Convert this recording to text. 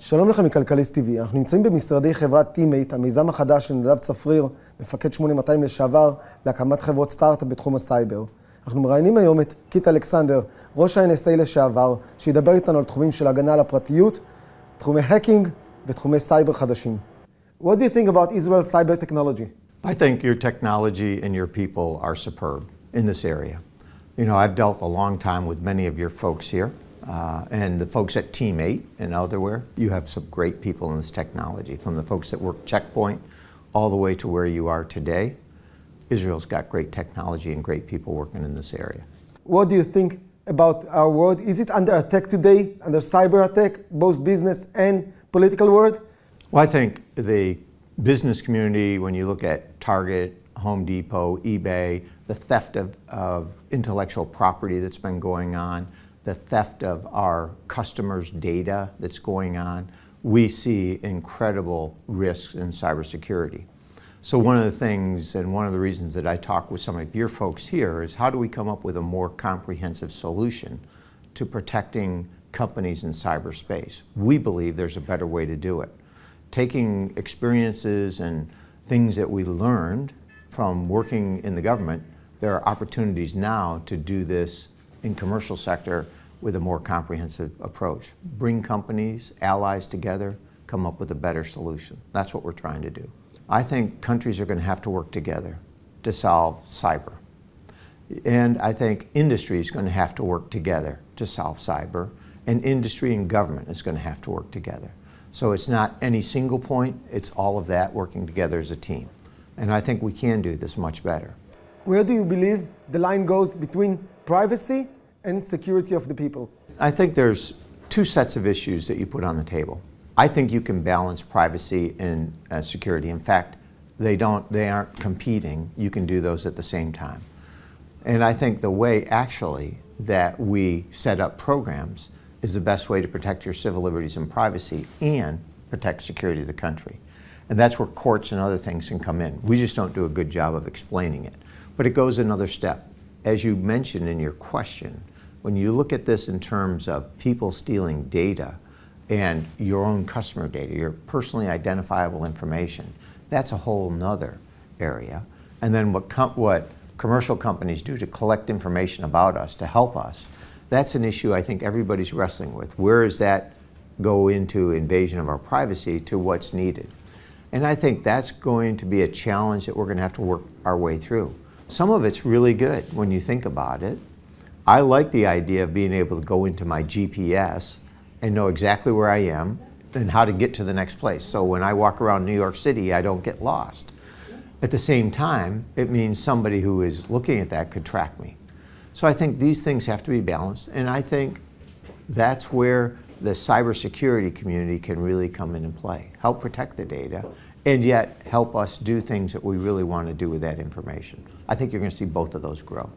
שלום לכם מכלכליסט TV. אנחנו נמצאים במשרדי חברת Teammate, המיזם החדש של נדב צפריר, מפקד 8200 לשעבר, להקמת חברות סטארט-אפ בתחום הסייבר. אנחנו מראיינים היום את קיט אלכסנדר, ראש ה-Nsa לשעבר, שידבר איתנו על תחומים של הגנה על הפרטיות, תחומי האקינג ותחומי סייבר חדשים. What do you think about Israel's cyber technology? I think your technology and your people are superb in this area. You know, I've dealt a long time with many of your folks here. And the folks at Teammate and elsewhere, you have some great people in this technology, from the folks that work Checkpoint all the way to where you are today. Israel's got great technology and great people working in this area. What do you think about our world? Is it under attack today, under cyber attack, both business and political world? Well, I think the business community, when you look at Target, Home Depot, eBay, the theft of intellectual property that's been going on, the theft of our customers' data that's going on, we see incredible risks in cybersecurity. So one of the things and one of the reasons that I talk with some of your folks here is how do we come up with a more comprehensive solution to protecting companies in cyberspace? We believe there's a better way to do it. Taking experiences and things that we learned from working in the government, there are opportunities now to do this in commercial sector with a more comprehensive approach. Bring companies, allies together, come up with a better solution. That's what we're trying to do. I think countries are going to have to work together to solve cyber. And I think industry is going to have to work together to solve cyber, and industry and government is going to have to work together. So it's not any single point, it's all of that working together as a team. And I think we can do this much better. Where do you believe the line goes between privacy and security of the people? I think there's two sets of issues that you put on the table. I think you can balance privacy and security. In fact, they aren't competing. You can do those at the same time. And I think the way actually that we set up programs is the best way to protect your civil liberties and privacy and protect security of the country. And that's where courts and other things can come in. We just don't do a good job of explaining it. But it goes another step. As you mentioned in your question, when you look at this in terms of people stealing data and your own customer data, your personally identifiable information, that's a whole nother area. And then what commercial companies do to collect information about us, to help us, that's an issue I think everybody's wrestling with. Where does that go into invasion of our privacy to what's needed? And I think that's going to be a challenge that we're going to have to work our way through. Some of it's really good when you think about it. I like the idea of being able to go into my GPS and know exactly where I am and how to get to the next place. So when I walk around New York City, I don't get lost. At the same time, it means somebody who is looking at that could track me. So I think these things have to be balanced, and I think that's where the cybersecurity community can really come in and play. Help protect the data, and yet help us do things that we really want to do with that information. I think you're going to see both of those grow.